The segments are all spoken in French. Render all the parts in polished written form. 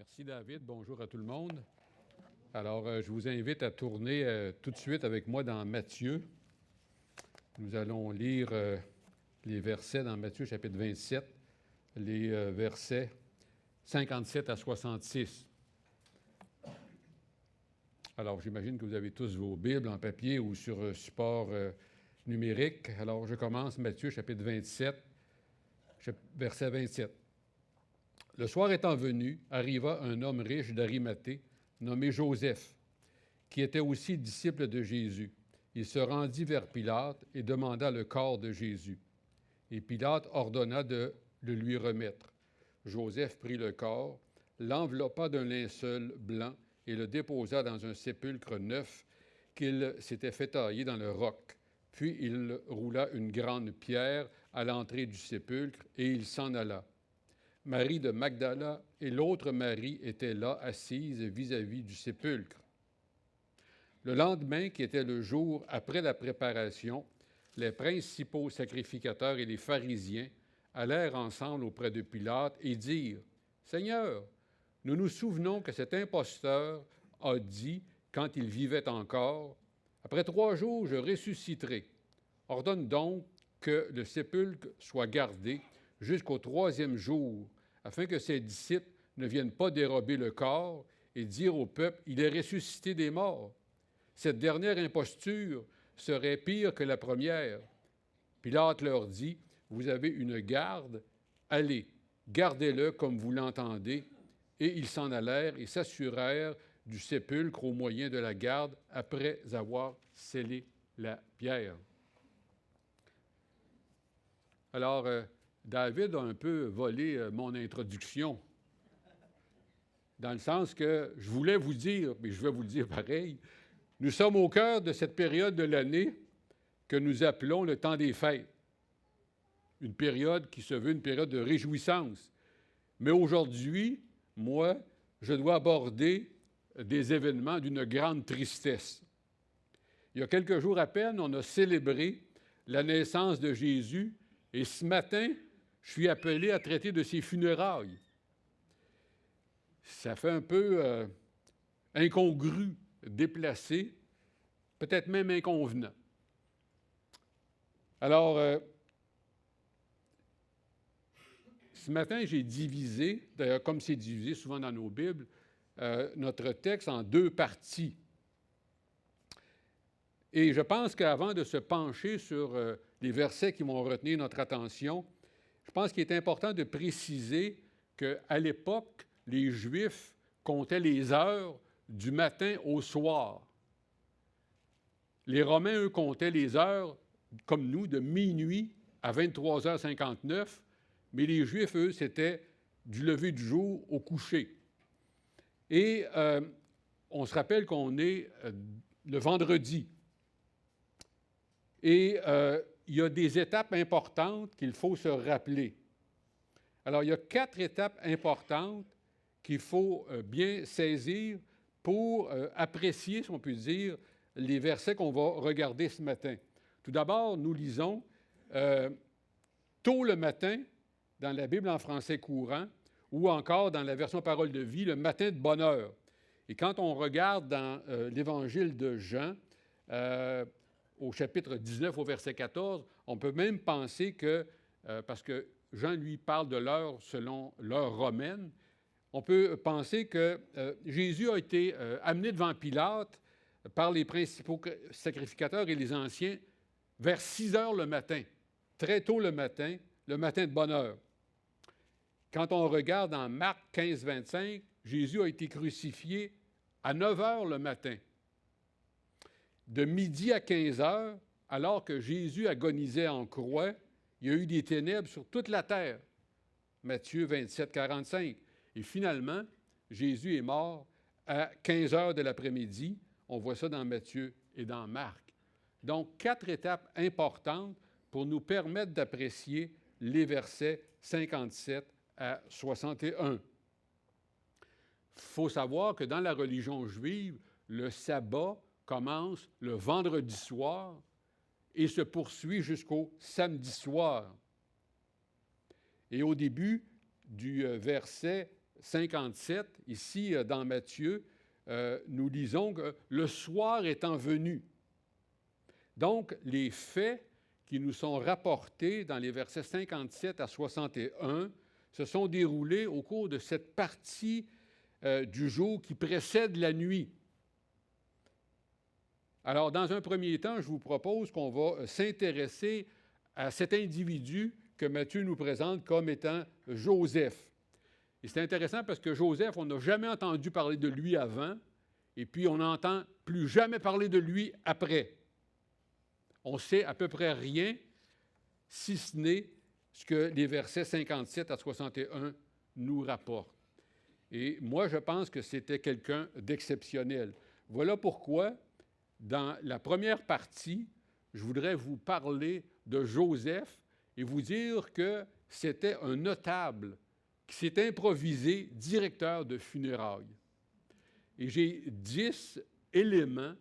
Merci David. Bonjour à tout le monde. Alors, je vous invite à tourner tout de suite avec moi dans Matthieu. Nous allons lire les versets dans Matthieu chapitre 27, les versets 57 à 66. Alors, j'imagine que vous avez tous vos Bibles en papier ou sur support numérique. Alors, je commence Matthieu chapitre 27, verset 27. Le soir étant venu, arriva un homme riche d'Arimathée, nommé Joseph, qui était aussi disciple de Jésus. Il se rendit vers Pilate et demanda le corps de Jésus. Et Pilate ordonna de le lui remettre. Joseph prit le corps, l'enveloppa d'un linceul blanc et le déposa dans un sépulcre neuf qu'il s'était fait tailler dans le roc. Puis il roula une grande pierre à l'entrée du sépulcre et il s'en alla. Marie de Magdala et l'autre Marie étaient là, assises vis-à-vis du sépulcre. Le lendemain, qui était le jour après la préparation, les principaux sacrificateurs et les pharisiens allèrent ensemble auprès de Pilate et dirent « Seigneur, nous nous souvenons que cet imposteur a dit, quand il vivait encore, « Après 3 jours, je ressusciterai. Ordonne donc que le sépulcre soit gardé jusqu'au 3e jour, afin que ses disciples ne viennent pas dérober le corps et dire au peuple, « Il est ressuscité des morts. » Cette dernière imposture serait pire que la première. Pilate leur dit, « Vous avez une garde, allez, gardez-le comme vous l'entendez. » Et ils s'en allèrent et s'assurèrent du sépulcre au moyen de la garde après avoir scellé la pierre. Alors, David a un peu volé mon introduction, dans le sens que je voulais vous dire, mais je vais vous le dire pareil, nous sommes au cœur de cette période de l'année que nous appelons le temps des fêtes. Une période qui se veut une période de réjouissance. Mais aujourd'hui, moi, je dois aborder des événements d'une grande tristesse. Il y a quelques jours à peine, on a célébré la naissance de Jésus et ce matin, je suis appelé à traiter de ses funérailles. Ça fait un peu incongru, déplacé, peut-être même inconvenant. Alors, ce matin, j'ai divisé, d'ailleurs comme c'est divisé souvent dans nos Bibles, notre texte en 2 parties. Et je pense qu'avant de se pencher sur les versets qui vont retenir notre attention, je pense qu'il est important de préciser qu'à l'époque, les Juifs comptaient les heures du matin au soir. Les Romains, eux, comptaient les heures, comme nous, de minuit à 23h59, mais les Juifs, eux, c'était du lever du jour au coucher. Et on se rappelle qu'on est le vendredi. Et il y a des étapes importantes qu'il faut se rappeler. Alors, il y a 4 étapes importantes qu'il faut bien saisir pour apprécier, si on peut dire, les versets qu'on va regarder ce matin. Tout d'abord, nous lisons tôt le matin dans la Bible en français courant ou encore dans la version Parole de vie, le matin de bonne heure. Et quand on regarde dans l'Évangile de Jean, au chapitre 19, au verset 14, on peut même penser que, parce que Jean, lui, parle de l'heure selon l'heure romaine, on peut penser que Jésus a été amené devant Pilate par les principaux sacrificateurs et les anciens vers 6 heures le matin, très tôt le matin de bonne heure. Quand on regarde en Marc 15, 25, Jésus a été crucifié à 9 heures le matin. De midi à 15 heures, alors que Jésus agonisait en croix, il y a eu des ténèbres sur toute la terre. Matthieu 27, 45. Et finalement, Jésus est mort à 15 heures de l'après-midi. On voit ça dans Matthieu et dans Marc. Donc, 4 étapes importantes pour nous permettre d'apprécier les versets 57 à 61. Il faut savoir que dans la religion juive, le sabbat commence le vendredi soir et se poursuit jusqu'au samedi soir. Et au début du verset 57, ici dans Matthieu, nous lisons que le soir étant venu. Donc, les faits qui nous sont rapportés dans les versets 57 à 61 se sont déroulés au cours de cette partie du jour qui précède la nuit. Alors, dans un premier temps, je vous propose qu'on va s'intéresser à cet individu que Matthieu nous présente comme étant Joseph. Et c'est intéressant parce que Joseph, on n'a jamais entendu parler de lui avant, et puis on n'entend plus jamais parler de lui après. On sait à peu près rien, si ce n'est ce que les versets 57 à 61 nous rapportent. Et moi, je pense que c'était quelqu'un d'exceptionnel. Voilà pourquoi, dans la première partie, je voudrais vous parler de Joseph et vous dire que c'était un notable qui s'est improvisé directeur de funérailles. Et j'ai 10 éléments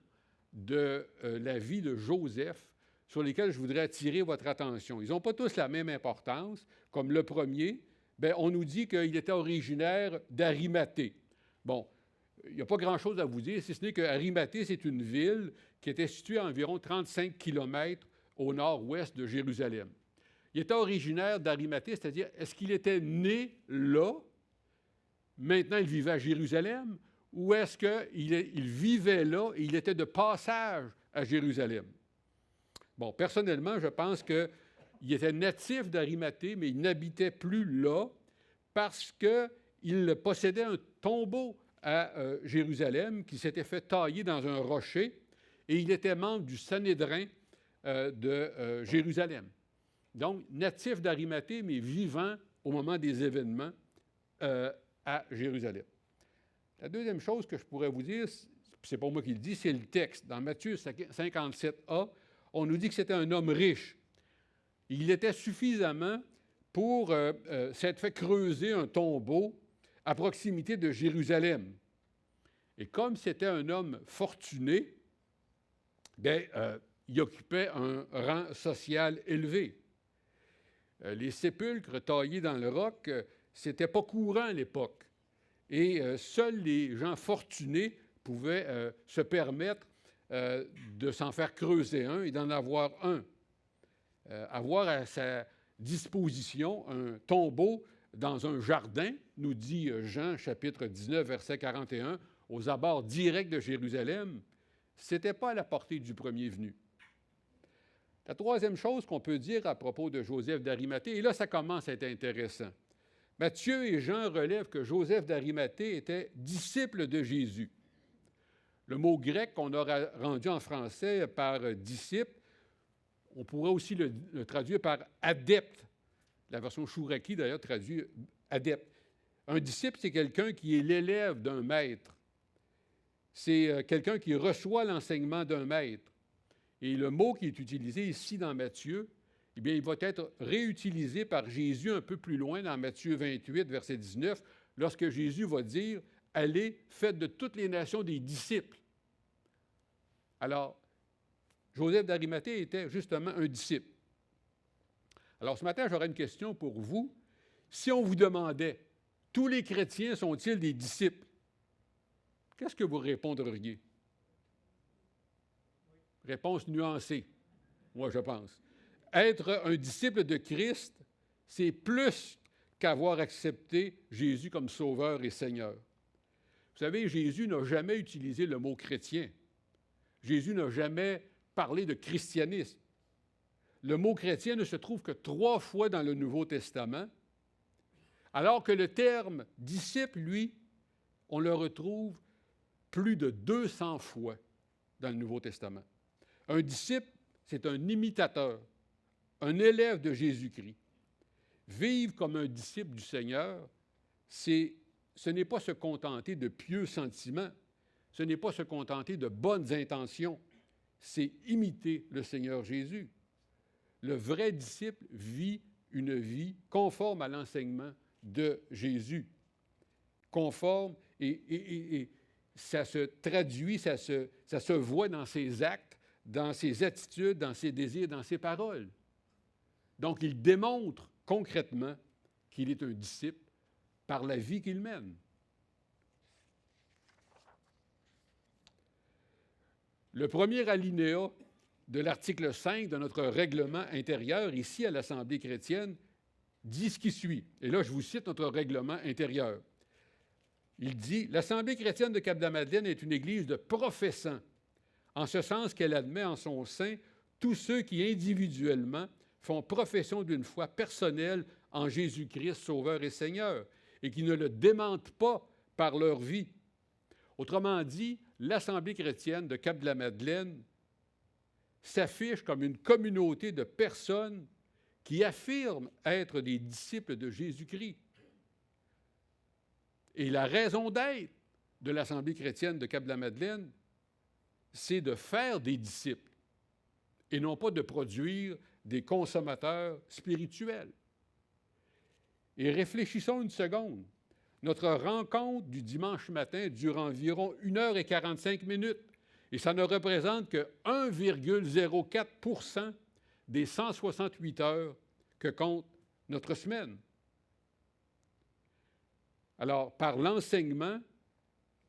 de la vie de Joseph sur lesquels je voudrais attirer votre attention. Ils n'ont pas tous la même importance. Comme le premier, bien, on nous dit qu'il était originaire d'Arimathée. Bon, il n'y a pas grand-chose à vous dire, si ce n'est qu'Arimathée, c'est une ville qui était située à environ 35 km au nord-ouest de Jérusalem. Il était originaire d'Arimathée, c'est-à-dire, est-ce qu'il était né là, maintenant il vivait à Jérusalem, ou est-ce qu'il vivait là et il était de passage à Jérusalem? Bon, personnellement, je pense qu'il était natif d'Arimathée, mais il n'habitait plus là parce qu'il possédait un tombeau à Jérusalem qui s'était fait tailler dans un rocher et il était membre du Sanhédrin de Jérusalem. Donc, natif d'Arimathée, mais vivant au moment des événements à Jérusalem. La deuxième chose que je pourrais vous dire, c'est pas moi qui le dis, c'est le texte. Dans Matthieu 57a, on nous dit que c'était un homme riche. Il était suffisamment pour s'être fait creuser un tombeau à proximité de Jérusalem. Et comme c'était un homme fortuné, bien, il occupait un rang social élevé. Les sépulcres taillés dans le roc, c'était pas courant à l'époque. Et seuls les gens fortunés pouvaient se permettre de s'en faire creuser un et d'en avoir un. Avoir à sa disposition un tombeau dans un jardin, nous dit Jean, chapitre 19, verset 41, aux abords directs de Jérusalem, ce n'était pas à la portée du premier venu. La troisième chose qu'on peut dire à propos de Joseph d'Arimathée, et là, ça commence à être intéressant. Matthieu et Jean relèvent que Joseph d'Arimathée était disciple de Jésus. Le mot grec qu'on a rendu en français par disciple, on pourrait aussi le traduire par adepte. La version Chouraki, d'ailleurs, traduit adepte. Un disciple, c'est quelqu'un qui est l'élève d'un maître. C'est quelqu'un qui reçoit l'enseignement d'un maître. Et le mot qui est utilisé ici dans Matthieu, eh bien, il va être réutilisé par Jésus un peu plus loin dans Matthieu 28, verset 19, lorsque Jésus va dire « Allez, faites de toutes les nations des disciples ». Alors, Joseph d'Arimathée était justement un disciple. Alors, ce matin, j'aurais une question pour vous. Si on vous demandait « Tous les chrétiens sont-ils des disciples ?» Qu'est-ce que vous répondriez? Réponse nuancée, moi je pense. Être un disciple de Christ, c'est plus qu'avoir accepté Jésus comme Sauveur et Seigneur. Vous savez, Jésus n'a jamais utilisé le mot chrétien. Jésus n'a jamais parlé de christianisme. Le mot chrétien ne se trouve que 3 fois dans le Nouveau Testament, alors que le terme disciple, lui, on le retrouve plus de 200 fois dans le Nouveau Testament. Un disciple, c'est un imitateur, un élève de Jésus-Christ. Vivre comme un disciple du Seigneur, ce n'est pas se contenter de pieux sentiments, ce n'est pas se contenter de bonnes intentions, c'est imiter le Seigneur Jésus. Le vrai disciple vit une vie conforme à l'enseignement de Jésus. Conforme et ça se traduit, ça se voit dans ses actes, dans ses attitudes, dans ses désirs, dans ses paroles. Donc, il démontre concrètement qu'il est un disciple par la vie qu'il mène. Le premier alinéa de l'article 5 de notre règlement intérieur, ici à l'Assemblée chrétienne, dit ce qui suit. Et là, je vous cite notre règlement intérieur. Il dit « L'Assemblée chrétienne de Cap-de-la-Madeleine est une église de professants, en ce sens qu'elle admet en son sein tous ceux qui individuellement font profession d'une foi personnelle en Jésus-Christ, Sauveur et Seigneur, et qui ne le démentent pas par leur vie. Autrement dit, l'Assemblée chrétienne de Cap-de-la-Madeleine s'affiche comme une communauté de personnes qui affirment être des disciples de Jésus-Christ. Et la raison d'être de l'Assemblée chrétienne de Cap-de-la-Madeleine, c'est de faire des disciples et non pas de produire des consommateurs spirituels. Et réfléchissons une seconde. Notre rencontre du dimanche matin dure environ 1h45 et ça ne représente que 1,04 % des 168 heures que compte notre semaine. Alors, par l'enseignement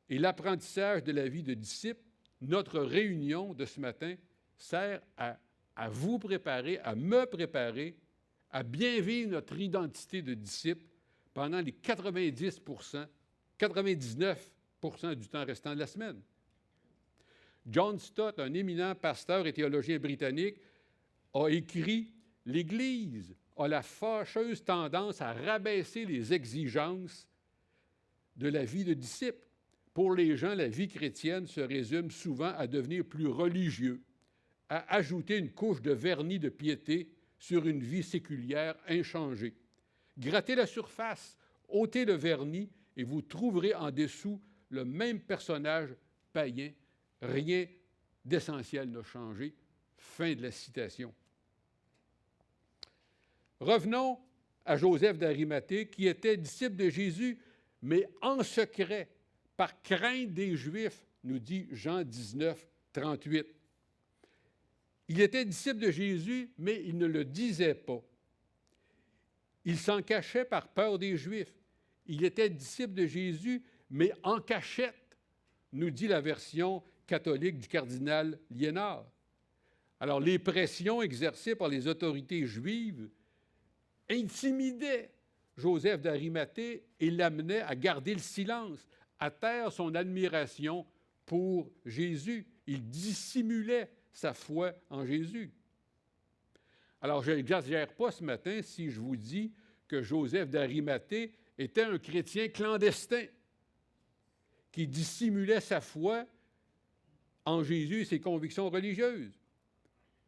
et l'apprentissage de la vie de disciple, notre réunion de ce matin sert à vous préparer, à me préparer, à bien vivre notre identité de disciple pendant les 99 % du temps restant de la semaine. John Stott, un éminent pasteur et théologien britannique, a écrit « L'Église a la fâcheuse tendance à rabaisser les exigences de la vie de disciple. Pour les gens, la vie chrétienne se résume souvent à devenir plus religieux, à ajouter une couche de vernis de piété sur une vie séculière inchangée. Grattez la surface, ôtez le vernis et vous trouverez en dessous le même personnage païen. Rien d'essentiel n'a changé. » Fin de la citation. Revenons à Joseph d'Arimathée, qui était disciple de Jésus, mais en secret, par crainte des Juifs, nous dit Jean 19, 38. Il était disciple de Jésus, mais il ne le disait pas. Il s'en cachait par peur des Juifs. Il était disciple de Jésus, mais en cachette, nous dit la version catholique du cardinal Liénard. Alors, les pressions exercées par les autorités juives intimidaient Joseph d'Arimathée et l'amenaient à garder le silence, à taire son admiration pour Jésus. Il dissimulait sa foi en Jésus. Alors, je n'exagère pas ce matin si je vous dis que Joseph d'Arimathée était un chrétien clandestin qui dissimulait sa foi en Jésus et ses convictions religieuses.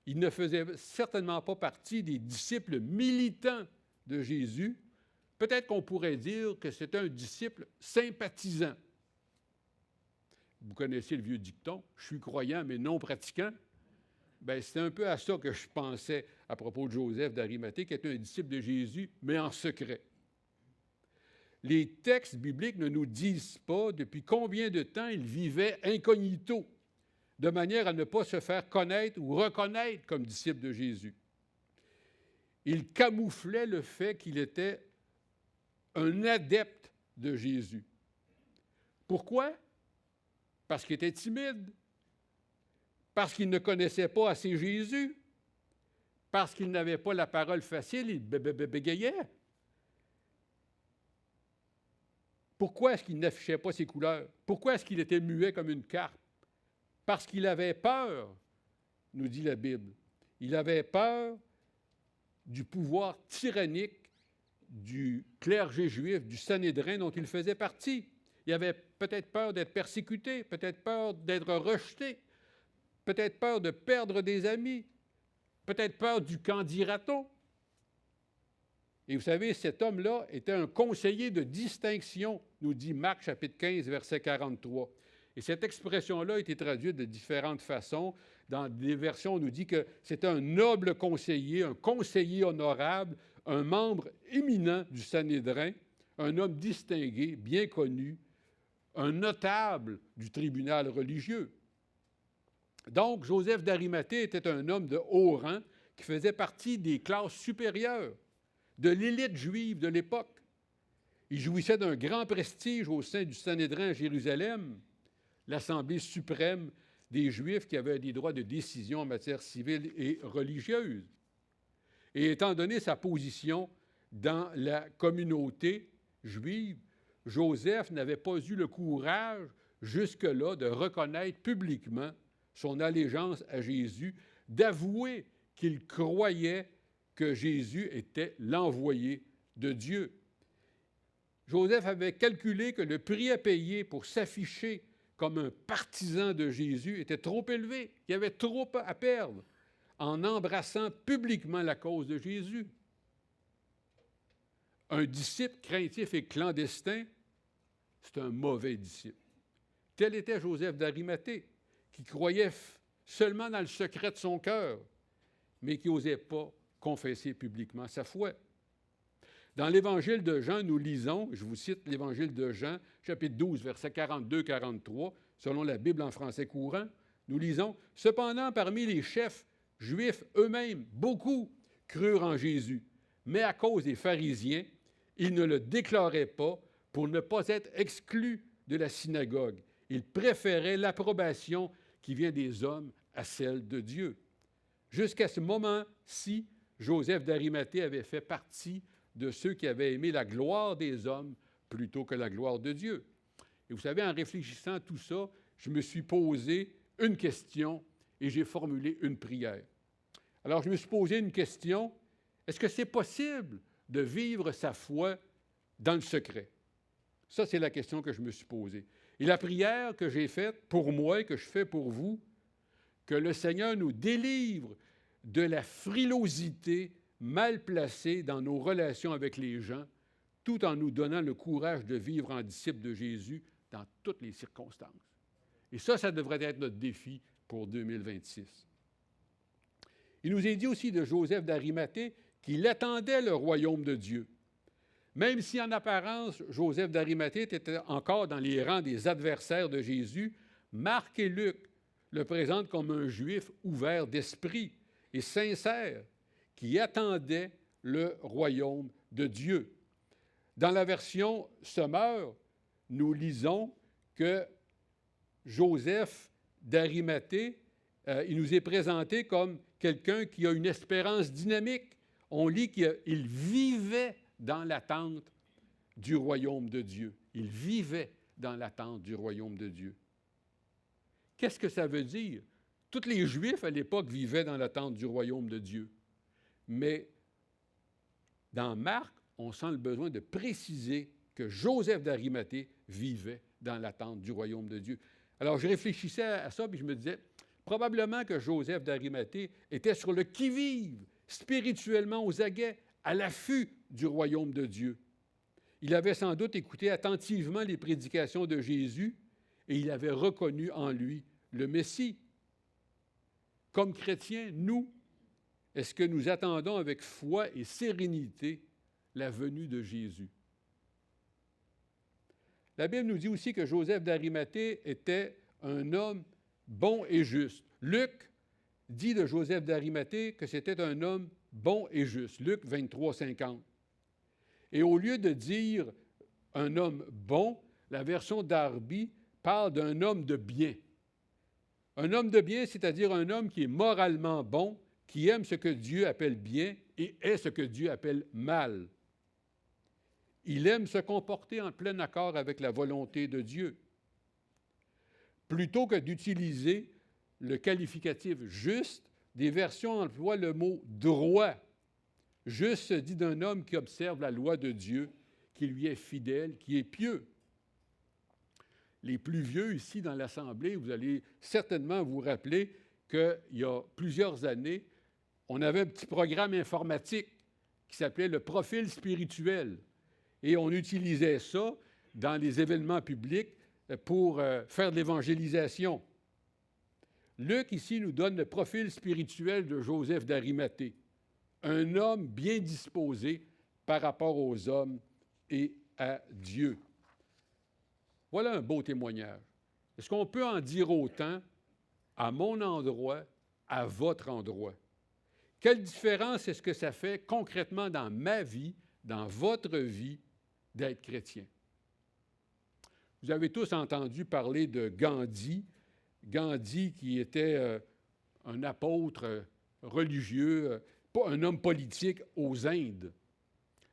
Il ne faisait certainement pas partie des disciples militants de Jésus. Peut-être qu'on pourrait dire que c'est un disciple sympathisant. Vous connaissez le vieux dicton, « Je suis croyant, mais non pratiquant ». Bien, c'est un peu à ça que je pensais à propos de Joseph d'Arimathée, qui était un disciple de Jésus, mais en secret. Les textes bibliques ne nous disent pas depuis combien de temps il vivait incognito, de manière à ne pas se faire connaître ou reconnaître comme disciple de Jésus. Il camouflait le fait qu'il était un adepte de Jésus. Pourquoi? Parce qu'il était timide, parce qu'il ne connaissait pas assez Jésus, parce qu'il n'avait pas la parole facile, il bégayait. Pourquoi est-ce qu'il n'affichait pas ses couleurs? Pourquoi est-ce qu'il était muet comme une carpe? Parce qu'il avait peur, nous dit la Bible. Il avait peur du pouvoir tyrannique du clergé juif, du Sanhédrin dont il faisait partie. Il avait peut-être peur d'être persécuté, peut-être peur d'être rejeté, peut-être peur de perdre des amis, peut-être peur du qu'en dira-t-on. Et vous savez, cet homme-là était un conseiller de distinction, nous dit Marc, chapitre 15, verset 43. Et cette expression-là a été traduite de différentes façons. Dans des versions, on nous dit que c'était un noble conseiller, un conseiller honorable, un membre éminent du Sanhédrin, un homme distingué, bien connu, un notable du tribunal religieux. Donc, Joseph d'Arimathée était un homme de haut rang qui faisait partie des classes supérieures, de l'élite juive de l'époque. Il jouissait d'un grand prestige au sein du Sanhédrin à Jérusalem, l'Assemblée suprême des Juifs qui avait des droits de décision en matière civile et religieuse. Et étant donné sa position dans la communauté juive, Joseph n'avait pas eu le courage jusque-là de reconnaître publiquement son allégeance à Jésus, d'avouer qu'il croyait que Jésus était l'envoyé de Dieu. Joseph avait calculé que le prix à payer pour s'afficher comme un partisan de Jésus était trop élevé, qu'il y avait trop à perdre en embrassant publiquement la cause de Jésus. Un disciple craintif et clandestin, c'est un mauvais disciple. Tel était Joseph d'Arimathée, qui croyait seulement dans le secret de son cœur, mais qui n'osait pas confesser publiquement sa foi. Dans l'Évangile de Jean, nous lisons, je vous cite l'Évangile de Jean, chapitre 12, versets 42-43, selon la Bible en français courant, nous lisons « Cependant, parmi les chefs juifs eux-mêmes, beaucoup crurent en Jésus, mais à cause des pharisiens, ils ne le déclaraient pas pour ne pas être exclus de la synagogue. Ils préféraient l'approbation qui vient des hommes à celle de Dieu. » Jusqu'à ce moment-ci, Joseph d'Arimathée avait fait partie de ceux qui avaient aimé la gloire des hommes plutôt que la gloire de Dieu. Et vous savez, en réfléchissant à tout ça, je me suis posé une question et j'ai formulé une prière. Alors, je me suis posé une question, est-ce que c'est possible de vivre sa foi dans le secret? Ça, c'est la question que je me suis posée. Et la prière que j'ai faite pour moi et que je fais pour vous, que le Seigneur nous délivre de la frilosité mal placée dans nos relations avec les gens, tout en nous donnant le courage de vivre en disciples de Jésus dans toutes les circonstances. Et ça devrait être notre défi pour 2026. Il nous est dit aussi de Joseph d'Arimathée qu'il attendait le royaume de Dieu. Même si en apparence, Joseph d'Arimathée était encore dans les rangs des adversaires de Jésus, Marc et Luc le présentent comme un juif ouvert d'esprit et sincère qui attendait le royaume de Dieu. Dans la version Semeur, nous lisons que Joseph d'Arimathée, il nous est présenté comme quelqu'un qui a une espérance dynamique. On lit qu'il vivait dans l'attente du royaume de Dieu. Il vivait dans l'attente du royaume de Dieu. Qu'est-ce que ça veut dire? Tous les Juifs à l'époque vivaient dans l'attente du royaume de Dieu. Mais dans Marc, on sent le besoin de préciser que Joseph d'Arimathée vivait dans l'attente du royaume de Dieu. Alors, je réfléchissais à ça, puis je me disais, probablement que Joseph d'Arimathée était sur le qui-vive, spirituellement aux aguets, à l'affût du royaume de Dieu. Il avait sans doute écouté attentivement les prédications de Jésus et il avait reconnu en lui le Messie. Comme chrétiens, nous, est-ce que nous attendons avec foi et sérénité la venue de Jésus? La Bible nous dit aussi que Joseph d'Arimathée était un homme bon et juste. Luc dit de Joseph d'Arimathée que c'était un homme bon et juste. Luc 23, 50. Et au lieu de dire un homme bon, la version Darby parle d'un homme de bien. Un homme de bien, c'est-à-dire un homme qui est moralement bon, qui aime ce que Dieu appelle bien et est ce que Dieu appelle mal. Il aime se comporter en plein accord avec la volonté de Dieu. Plutôt que d'utiliser le qualificatif juste, des versions emploient le mot droit. Juste se dit d'un homme qui observe la loi de Dieu, qui lui est fidèle, qui est pieux. Les plus vieux ici dans l'Assemblée, vous allez certainement vous rappeler qu'il y a plusieurs années, on avait un petit programme informatique qui s'appelait le profil spirituel. Et on utilisait ça dans les événements publics pour faire de l'évangélisation. Luc, ici, nous donne le profil spirituel de Joseph d'Arimathée, un homme bien disposé par rapport aux hommes et à Dieu. Voilà un beau témoignage. Est-ce qu'on peut en dire autant à mon endroit, à votre endroit? Quelle différence est-ce que ça fait concrètement dans ma vie, dans votre vie, d'être chrétien. Vous avez tous entendu parler de Gandhi. Gandhi qui était un apôtre religieux, pas un homme politique aux Indes.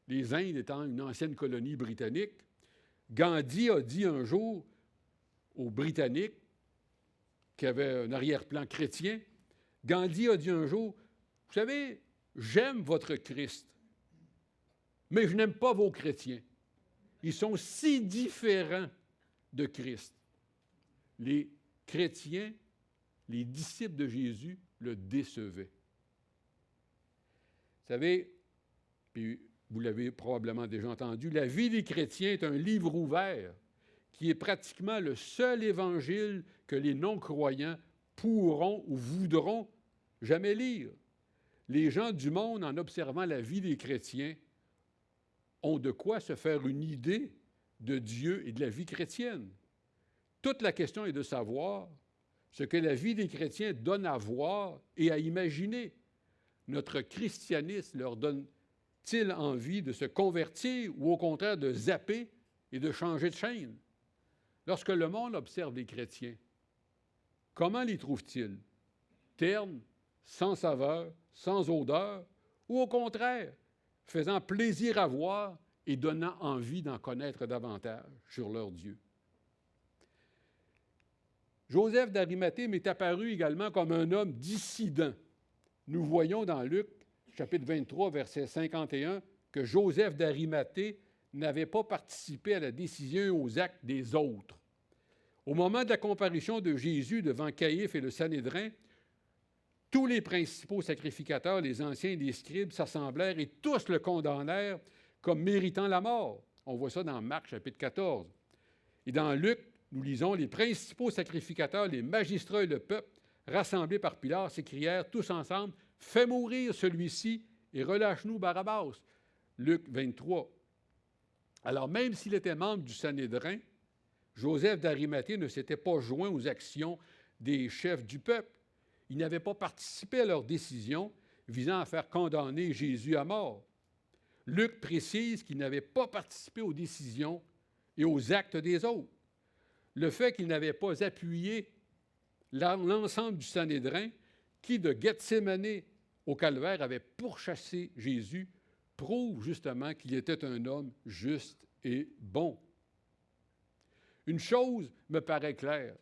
Les Indes étant une ancienne colonie britannique. Gandhi a dit un jour aux Britanniques, qui avaient un arrière-plan chrétien, Gandhi a dit un jour, « Vous savez, j'aime votre Christ, mais je n'aime pas vos chrétiens. Ils sont si différents de Christ. » Les chrétiens, les disciples de Jésus, le décevaient. Vous savez, puis vous l'avez probablement déjà entendu, la vie des chrétiens est un livre ouvert qui est pratiquement le seul évangile que les non-croyants pourront ou voudront jamais lire. Les gens du monde, en observant la vie des chrétiens, ont de quoi se faire une idée de Dieu et de la vie chrétienne. Toute la question est de savoir ce que la vie des chrétiens donne à voir et à imaginer. Notre christianisme leur donne-t-il envie de se convertir ou au contraire de zapper et de changer de chaîne? Lorsque le monde observe les chrétiens, comment les trouve-t-il? Ternes, sans saveur, sans odeur, ou au contraire, faisant plaisir à voir et donnant envie d'en connaître davantage sur leur Dieu? Joseph d'Arimathée m'est apparu également comme un homme dissident. Nous voyons dans Luc, chapitre 23, verset 51, que Joseph d'Arimathée n'avait pas participé à la décision et aux actes des autres. Au moment de la comparution de Jésus devant Caïphe et le Sanhédrin, tous les principaux sacrificateurs, les anciens et les scribes, s'assemblèrent et tous le condamnèrent comme méritant la mort. On voit ça dans Marc, chapitre 14. Et dans Luc, nous lisons, les principaux sacrificateurs, les magistrats et le peuple, rassemblés par Pilate, s'écrièrent tous ensemble, « Fais mourir celui-ci et relâche-nous Barabbas. » Luc 23. Alors, même s'il était membre du Sanhédrin, Joseph d'Arimathée ne s'était pas joint aux actions des chefs du peuple. Il n'avait pas participé à leur décision visant à faire condamner Jésus à mort. Luc précise qu'il n'avait pas participé aux décisions et aux actes des autres. Le fait qu'il n'avait pas appuyé l'ensemble du Sanhédrin, qui de Gethsémani au Calvaire avait pourchassé Jésus, prouve justement qu'il était un homme juste et bon. Une chose me paraît claire,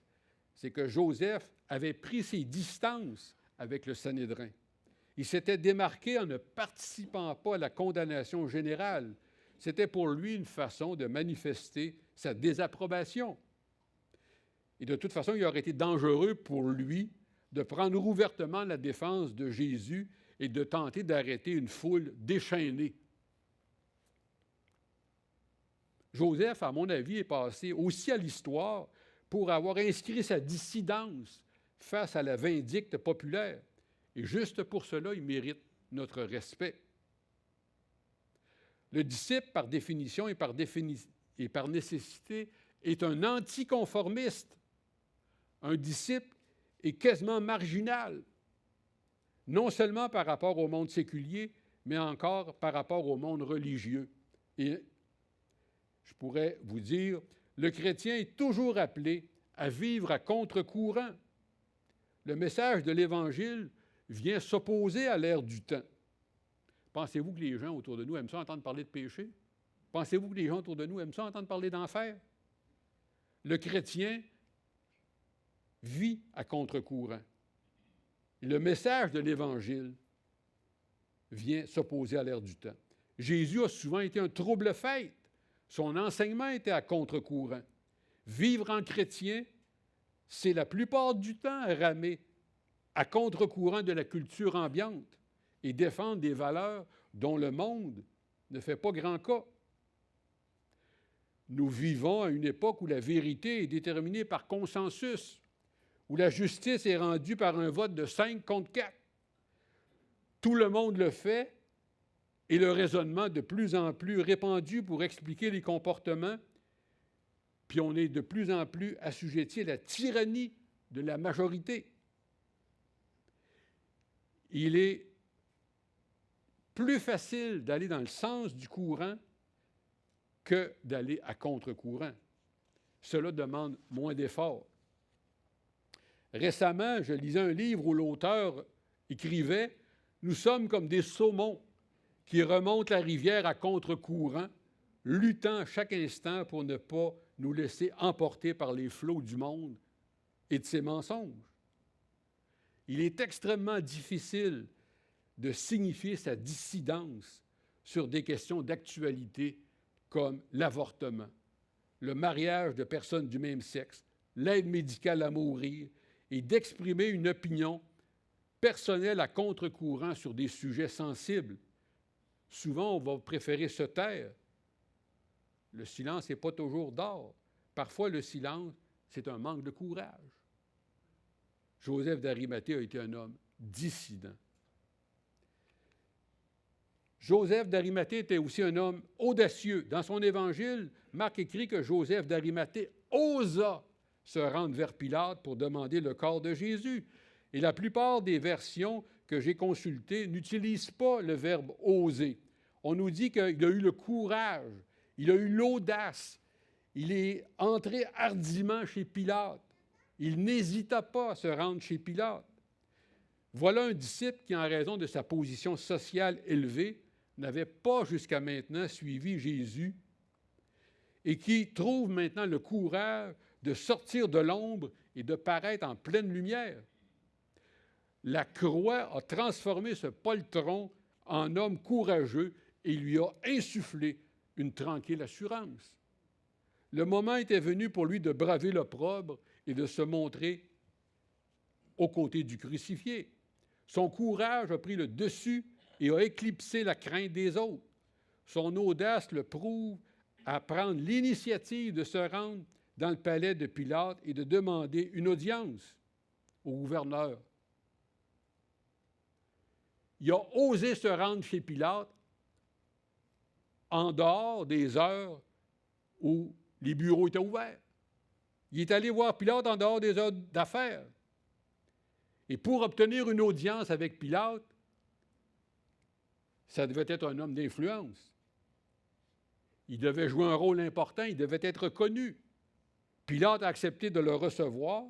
c'est que Joseph avait pris ses distances avec le Sanhédrin. Il s'était démarqué en ne participant pas à la condamnation générale. C'était pour lui une façon de manifester sa désapprobation. Et de toute façon, il aurait été dangereux pour lui de prendre ouvertement la défense de Jésus et de tenter d'arrêter une foule déchaînée. Joseph, à mon avis, est passé aussi à l'histoire pour avoir inscrit sa dissidence face à la vindicte populaire. Et juste pour cela, il mérite notre respect. Le disciple, par définition et par nécessité, est un anticonformiste. Un disciple est quasiment marginal, non seulement par rapport au monde séculier, mais encore par rapport au monde religieux. Et je pourrais vous dire, le chrétien est toujours appelé à vivre à contre-courant. Le message de l'Évangile vient s'opposer à l'ère du temps. Pensez-vous que les gens autour de nous aiment ça entendre parler de péché? Pensez-vous que les gens autour de nous aiment ça entendre parler d'enfer? Le chrétien vit à contre-courant. Le message de l'Évangile vient s'opposer à l'ère du temps. Jésus a souvent été un trouble-fête. Son enseignement était à contre-courant. Vivre en chrétien, c'est la plupart du temps ramer à contre-courant de la culture ambiante et défendre des valeurs dont le monde ne fait pas grand cas. Nous vivons à une époque où la vérité est déterminée par consensus, où la justice est rendue par un vote de 5 contre 4. Tout le monde le fait et le raisonnement de plus en plus répandu pour expliquer les comportements, puis on est de plus en plus assujetti à la tyrannie de la majorité. Il est plus facile d'aller dans le sens du courant que d'aller à contre-courant. Cela demande moins d'efforts. Récemment, je lisais un livre où l'auteur écrivait « Nous sommes comme des saumons qui remontent la rivière à contre-courant, luttant chaque instant pour ne pas nous laisser emporter par les flots du monde et de ses mensonges. » Il est extrêmement difficile de signifier sa dissidence sur des questions d'actualité comme l'avortement, le mariage de personnes du même sexe, l'aide médicale à mourir, et d'exprimer une opinion personnelle à contre-courant sur des sujets sensibles. Souvent, on va préférer se taire. Le silence n'est pas toujours d'or. Parfois, le silence, c'est un manque de courage. Joseph d'Arimathée a été un homme dissident. Joseph d'Arimathée était aussi un homme audacieux. Dans son évangile, Marc écrit que Joseph d'Arimathée osa se rendre vers Pilate pour demander le corps de Jésus. Et la plupart des versions que j'ai consultées n'utilisent pas le verbe « oser ». On nous dit qu'il a eu le courage, il a eu l'audace, il est entré hardiment chez Pilate. Il n'hésita pas à se rendre chez Pilate. Voilà un disciple qui, en raison de sa position sociale élevée, n'avait pas jusqu'à maintenant suivi Jésus et qui trouve maintenant le courage de sortir de l'ombre et de paraître en pleine lumière. La croix a transformé ce poltron en homme courageux et lui a insufflé une tranquille assurance. Le moment était venu pour lui de braver l'opprobre et de se montrer aux côtés du crucifié. Son courage a pris le dessus et a éclipsé la crainte des autres. Son audace le prouve à prendre l'initiative de se rendre dans le palais de Pilate et de demander une audience au gouverneur. Il a osé se rendre chez Pilate en dehors des heures où les bureaux étaient ouverts. Il est allé voir Pilate en dehors des heures d'affaires. Et pour obtenir une audience avec Pilate, ça devait être un homme d'influence. Il devait jouer un rôle important, il devait être connu. Pilate a accepté de le recevoir,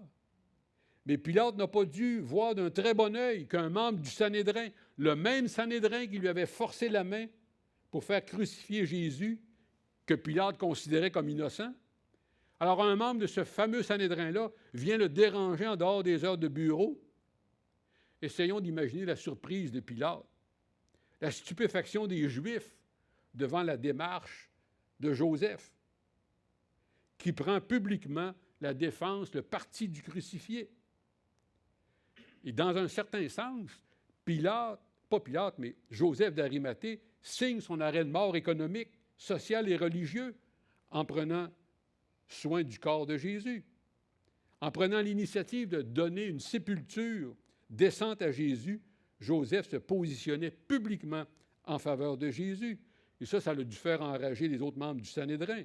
mais Pilate n'a pas dû voir d'un très bon œil qu'un membre du Sanhédrin, le même Sanhédrin qui lui avait forcé la main pour faire crucifier Jésus, que Pilate considérait comme innocent. Alors un membre de ce fameux Sanhédrin-là vient le déranger en dehors des heures de bureau. Essayons d'imaginer la surprise de Pilate, la stupéfaction des Juifs devant la démarche de Joseph, qui prend publiquement la défense, le parti du crucifié. Et dans un certain sens, Joseph d'Arimathée signe son arrêt de mort économique, social et religieux en prenant soin du corps de Jésus, en prenant l'initiative de donner une sépulture décente à Jésus. Joseph se positionnait publiquement en faveur de Jésus. Et ça a dû faire enrager les autres membres du Sanhédrin.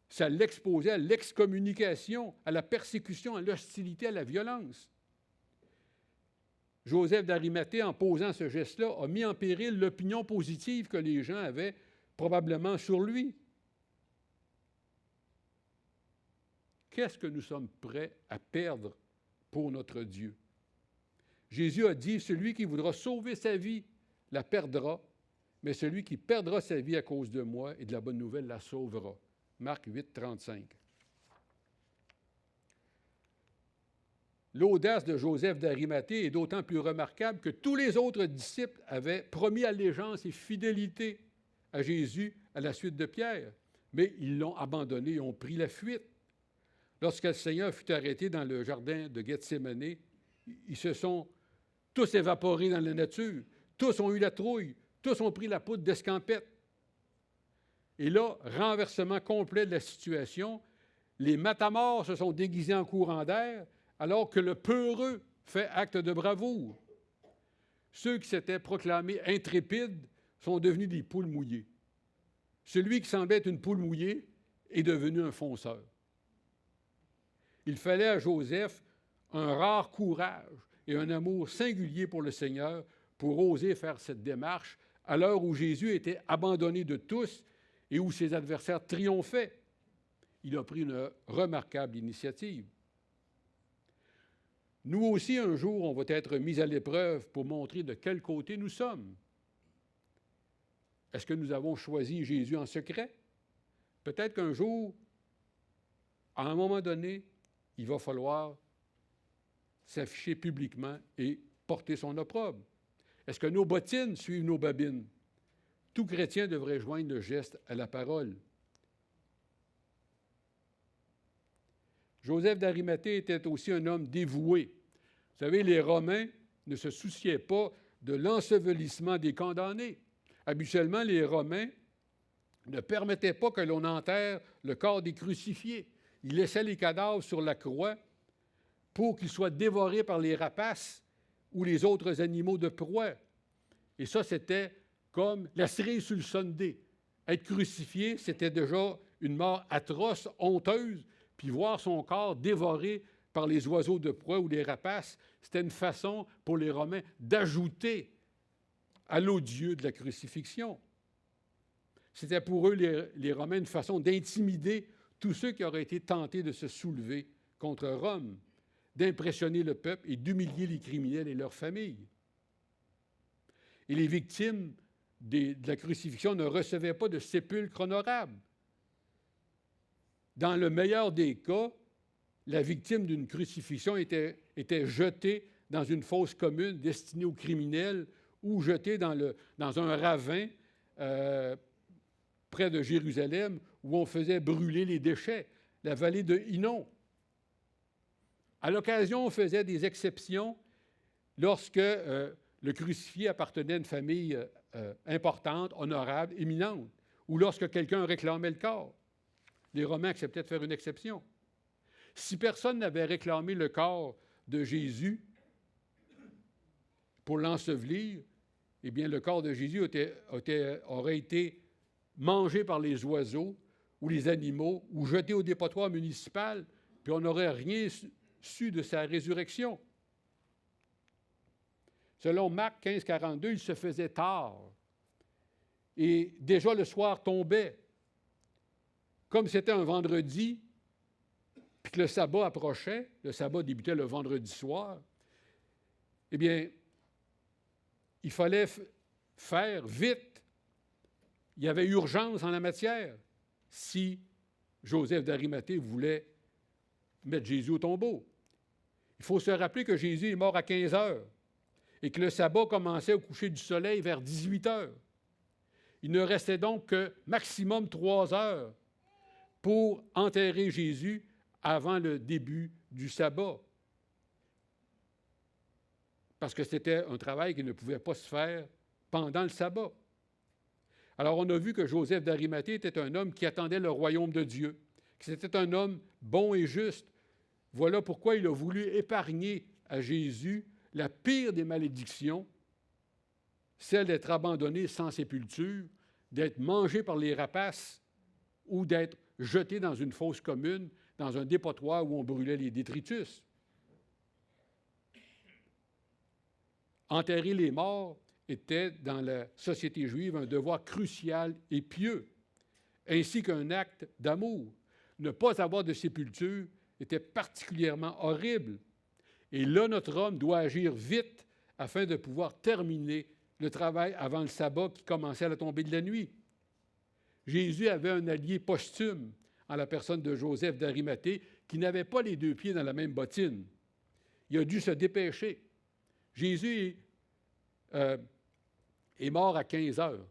Ça l'exposait à l'excommunication, à la persécution, à l'hostilité, à la violence. Joseph d'Arimathée, en posant ce geste-là, a mis en péril l'opinion positive que les gens avaient probablement sur lui. Qu'est-ce que nous sommes prêts à perdre pour notre Dieu? Jésus a dit, celui qui voudra sauver sa vie la perdra, mais celui qui perdra sa vie à cause de moi et de la bonne nouvelle la sauvera. Marc 8, 35. L'audace de Joseph d'Arimathée est d'autant plus remarquable que tous les autres disciples avaient promis allégeance et fidélité à Jésus à la suite de Pierre, mais ils l'ont abandonné et ont pris la fuite. Lorsque le Seigneur fut arrêté dans le jardin de Gethsémani, ils se sont tous évaporés dans la nature, tous ont eu la trouille, tous ont pris la poudre d'escampette. Et là, renversement complet de la situation, les matamores se sont déguisés en courant d'air, alors que le peureux fait acte de bravoure. Ceux qui s'étaient proclamés intrépides sont devenus des poules mouillées. Celui qui semblait être une poule mouillée est devenu un fonceur. Il fallait à Joseph un rare courage et un amour singulier pour le Seigneur pour oser faire cette démarche à l'heure où Jésus était abandonné de tous et où ses adversaires triomphaient, il a pris une remarquable initiative. Nous aussi, un jour, on va être mis à l'épreuve pour montrer de quel côté nous sommes. Est-ce que nous avons choisi Jésus en secret? Peut-être qu'un jour, à un moment donné, il va falloir s'afficher publiquement et porter son opprobre. Est-ce que nos bottines suivent nos babines? Tout chrétien devrait joindre le geste à la parole. Joseph d'Arimathée était aussi un homme dévoué. Vous savez, les Romains ne se souciaient pas de l'ensevelissement des condamnés. Habituellement, les Romains ne permettaient pas que l'on enterre le corps des crucifiés. Ils laissaient les cadavres sur la croix pour qu'ils soient dévorés par les rapaces ou les autres animaux de proie. Et ça, c'était comme la cerise sur le sundae. Être crucifié, c'était déjà une mort atroce, honteuse, puis voir son corps dévoré par les oiseaux de proie ou les rapaces, c'était une façon pour les Romains d'ajouter à l'odieux de la crucifixion. C'était pour eux, les Romains, une façon d'intimider tous ceux qui auraient été tentés de se soulever contre Rome, d'impressionner le peuple et d'humilier les criminels et leurs familles. Et les victimes de la crucifixion ne recevaient pas de sépulcre honorable. Dans le meilleur des cas, la victime d'une crucifixion était jetée dans une fosse commune destinée aux criminels ou jetée dans un ravin près de Jérusalem où on faisait brûler les déchets, la vallée de Hinnom. À l'occasion, on faisait des exceptions lorsque le crucifié appartenait à une famille importante, honorable, éminente, ou lorsque quelqu'un réclamait le corps. Les Romains acceptaient de faire une exception. Si personne n'avait réclamé le corps de Jésus pour l'ensevelir, eh bien, le corps de Jésus aurait été mangé par les oiseaux ou les animaux ou jeté au dépotoir municipal, puis on n'aurait rien su de sa résurrection. Selon Marc 15, 42, il se faisait tard. Et déjà le soir tombait. Comme c'était un vendredi, puis que le sabbat approchait, le sabbat débutait le vendredi soir, eh bien, il fallait faire vite. Il y avait urgence en la matière si Joseph d'Arimathée voulait mettre Jésus au tombeau. Il faut se rappeler que Jésus est mort à 15 heures et que le sabbat commençait au coucher du soleil vers 18 heures. Il ne restait donc que maximum 3 heures pour enterrer Jésus avant le début du sabbat. Parce que c'était un travail qui ne pouvait pas se faire pendant le sabbat. Alors, on a vu que Joseph d'Arimathée était un homme qui attendait le royaume de Dieu, que c'était un homme bon et juste. Voilà pourquoi il a voulu épargner à Jésus la pire des malédictions, celle d'être abandonné sans sépulture, d'être mangé par les rapaces ou d'être jeté dans une fosse commune, dans un dépotoir où on brûlait les détritus. Enterrer les morts était, dans la société juive, un devoir crucial et pieux, ainsi qu'un acte d'amour. Ne pas avoir de sépulture était particulièrement horrible. Et là, notre homme doit agir vite afin de pouvoir terminer le travail avant le sabbat qui commençait à la tombée de la nuit. Jésus avait un allié posthume en la personne de Joseph d'Arimathée qui n'avait pas les deux pieds dans la même bottine. Il a dû se dépêcher. Jésus est mort à 15 heures.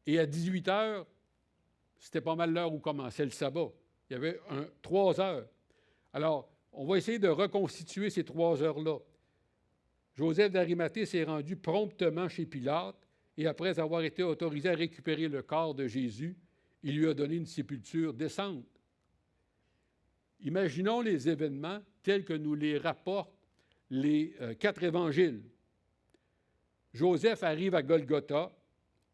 Et à 18 heures, c'était pas mal l'heure où commençait le sabbat. Il y avait 3 heures. Alors, on va essayer de reconstituer ces 3 heures-là. Joseph d'Arimathée s'est rendu promptement chez Pilate et après avoir été autorisé à récupérer le corps de Jésus, il lui a donné une sépulture décente. Imaginons les événements tels que nous les rapportent les 4 évangiles. Joseph arrive à Golgotha,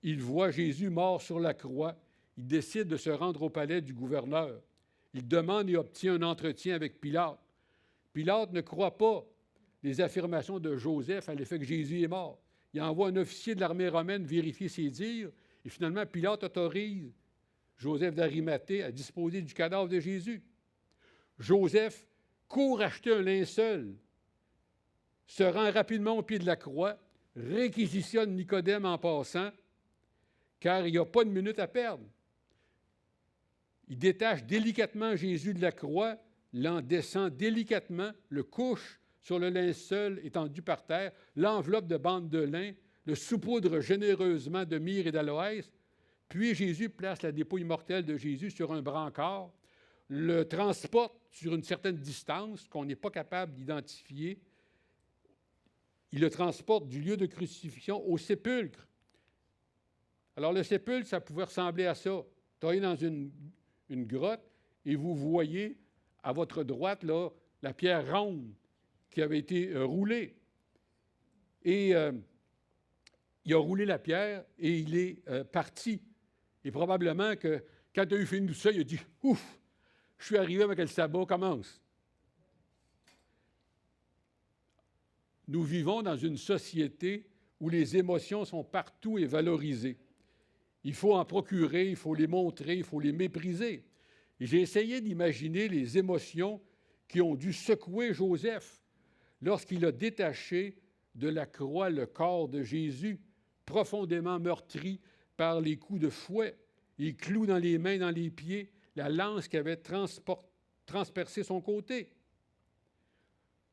il voit Jésus mort sur la croix, il décide de se rendre au palais du gouverneur. Il demande et obtient un entretien avec Pilate. Pilate ne croit pas les affirmations de Joseph à l'effet que Jésus est mort. Il envoie un officier de l'armée romaine vérifier ses dires, Et finalement, Pilate autorise Joseph d'Arimathée à disposer du cadavre de Jésus. Joseph court acheter un linceul, se rend rapidement au pied de la croix, réquisitionne Nicodème en passant, car il n'y a pas de minute à perdre. Il détache délicatement Jésus de la croix, l'en descend délicatement, le couche sur le linceul étendu par terre, l'enveloppe de bande de lin, le saupoudre généreusement de myrrhe et d'aloès, puis Jésus place la dépouille mortelle de Jésus sur un brancard, le transporte sur une certaine distance qu'on n'est pas capable d'identifier. Il le transporte du lieu de crucifixion au sépulcre. Alors le sépulcre, ça pouvait ressembler à ça. Tu es dans une grotte et vous voyez à votre droite là, la pierre ronde qui avait été roulée. Et il a roulé la pierre et il est parti. Et probablement que quand il a eu fini tout ça, il a dit « Ouf, je suis arrivé avec le sabbat, commence. » Nous vivons dans une société où les émotions sont partout et valorisées. Il faut en procurer, il faut les montrer, il faut les mépriser. Et j'ai essayé d'imaginer les émotions qui ont dû secouer Joseph lorsqu'il a détaché de la croix le corps de Jésus, profondément meurtri par les coups de fouet, les clous dans les mains, dans les pieds, la lance qui avait transpercé son côté.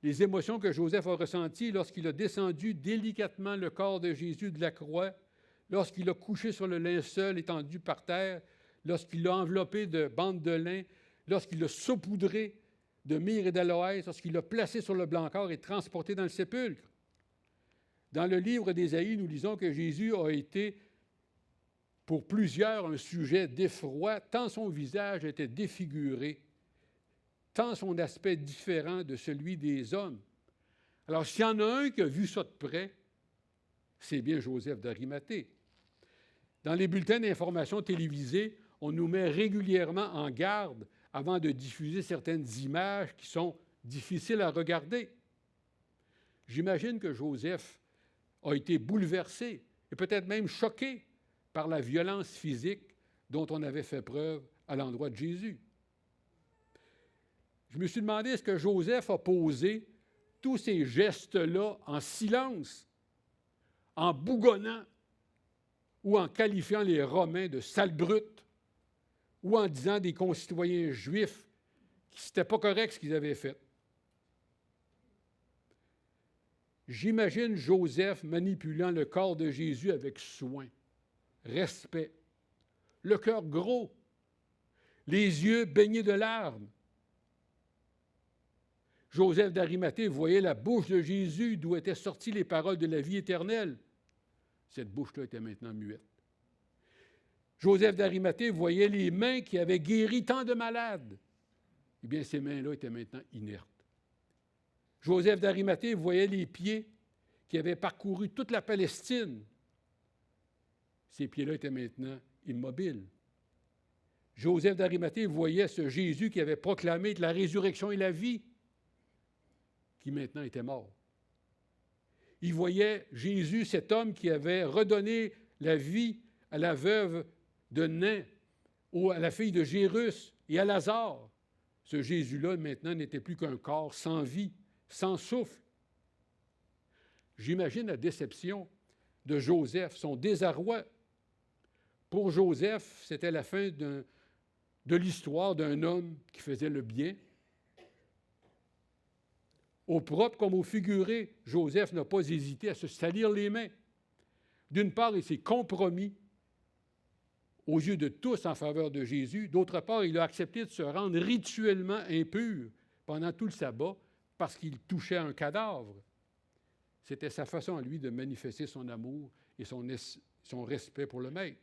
Les émotions que Joseph a ressenties lorsqu'il a descendu délicatement le corps de Jésus de la croix, lorsqu'il l'a couché sur le linceul étendu par terre, lorsqu'il l'a enveloppé de bandes de lin, lorsqu'il l'a saupoudré de myrrhe et d'aloès, lorsqu'il l'a placé sur le brancard et transporté dans le sépulcre. Dans le livre d'Ésaïe, nous lisons que Jésus a été, pour plusieurs, un sujet d'effroi, tant son visage était défiguré, tant son aspect différent de celui des hommes. Alors, s'il y en a un qui a vu ça de près, c'est bien Joseph d'Arimathée. Dans les bulletins d'information télévisés, on nous met régulièrement en garde avant de diffuser certaines images qui sont difficiles à regarder. J'imagine que Joseph a été bouleversé et peut-être même choqué par la violence physique dont on avait fait preuve à l'endroit de Jésus. Je me suis demandé, est-ce que Joseph a posé tous ces gestes-là en silence, en bougonnant, ou en qualifiant les Romains de sales brutes, ou en disant des concitoyens juifs que ce n'était pas correct ce qu'ils avaient fait. J'imagine Joseph manipulant le corps de Jésus avec soin, respect, le cœur gros, les yeux baignés de larmes. Joseph d'Arimathée voyait la bouche de Jésus d'où étaient sorties les paroles de la vie éternelle. Cette bouche-là était maintenant muette. Joseph d'Arimathée voyait les mains qui avaient guéri tant de malades. Eh bien, ces mains-là étaient maintenant inertes. Joseph d'Arimathée voyait les pieds qui avaient parcouru toute la Palestine. Ces pieds-là étaient maintenant immobiles. Joseph d'Arimathée voyait ce Jésus qui avait proclamé la résurrection et la vie, qui maintenant était mort. Il voyait Jésus, cet homme qui avait redonné la vie à la veuve de Nain, à la fille de Jérus et à Lazare. Ce Jésus-là, maintenant, n'était plus qu'un corps sans vie, sans souffle. J'imagine la déception de Joseph, son désarroi. Pour Joseph, c'était la fin de l'histoire d'un homme qui faisait le bien. Au propre comme au figuré, Joseph n'a pas hésité à se salir les mains. D'une part, il s'est compromis aux yeux de tous en faveur de Jésus. D'autre part, il a accepté de se rendre rituellement impur pendant tout le sabbat parce qu'il touchait un cadavre. C'était sa façon à lui de manifester son amour et son respect pour le Maître.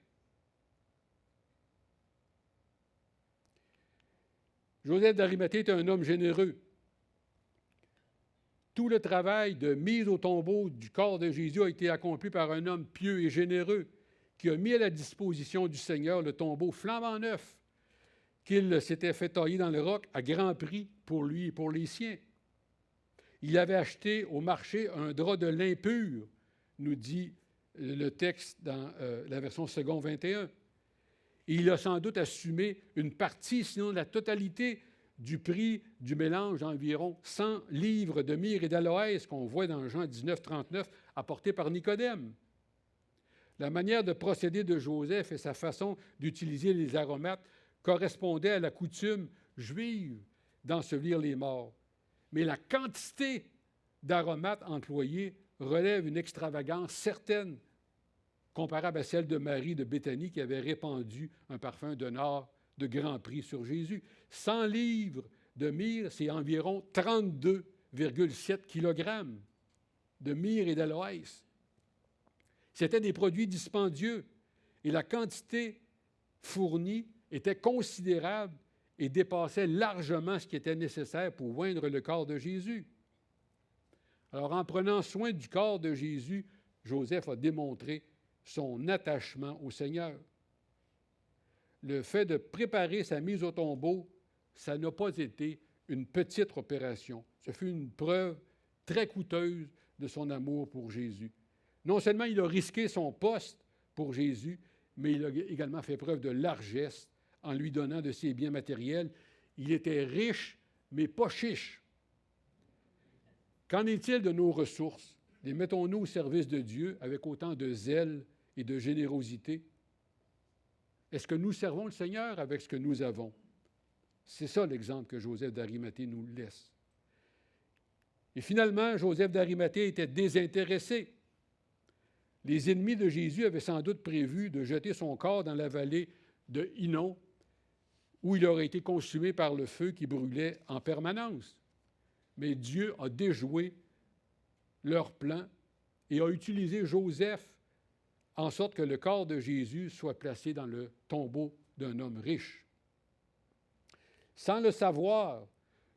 Joseph d'Arimathée était un homme généreux. Tout le travail de mise au tombeau du corps de Jésus a été accompli par un homme pieux et généreux qui a mis à la disposition du Seigneur le tombeau flambant neuf qu'il s'était fait tailler dans le roc à grand prix pour lui et pour les siens. Il avait acheté au marché un drap de lin pur, nous dit le texte dans la version second 21. Et il a sans doute assumé une partie, sinon la totalité, du prix du mélange d'environ 100 livres de myrrhe et d'aloès qu'on voit dans Jean 19, 39, apporté par Nicodème. La manière de procéder de Joseph et sa façon d'utiliser les aromates correspondaient à la coutume juive d'ensevelir les morts. Mais la quantité d'aromates employés relève une extravagance certaine, comparable à celle de Marie de Béthanie qui avait répandu un parfum d'honneur de grand prix sur Jésus. 100 livres de myrrhe, c'est environ 32,7 kg de myrrhe et d'aloès. C'était des produits dispendieux et la quantité fournie était considérable et dépassait largement ce qui était nécessaire pour oindre le corps de Jésus. Alors, en prenant soin du corps de Jésus, Joseph a démontré son attachement au Seigneur. Le fait de préparer sa mise au tombeau, ça n'a pas été une petite opération. Ce fut une preuve très coûteuse de son amour pour Jésus. Non seulement il a risqué son poste pour Jésus, mais il a également fait preuve de largesse en lui donnant de ses biens matériels. Il était riche, mais pas chiche. Qu'en est-il de nos ressources? Les mettons-nous au service de Dieu avec autant de zèle et de générosité? Est-ce que nous servons le Seigneur avec ce que nous avons? C'est ça l'exemple que Joseph d'Arimathée nous laisse. Et finalement, Joseph d'Arimathée était désintéressé. Les ennemis de Jésus avaient sans doute prévu de jeter son corps dans la vallée de Hinnom, où il aurait été consumé par le feu qui brûlait en permanence. Mais Dieu a déjoué leur plan et a utilisé Joseph en sorte que le corps de Jésus soit placé dans le tombeau d'un homme riche. Sans le savoir,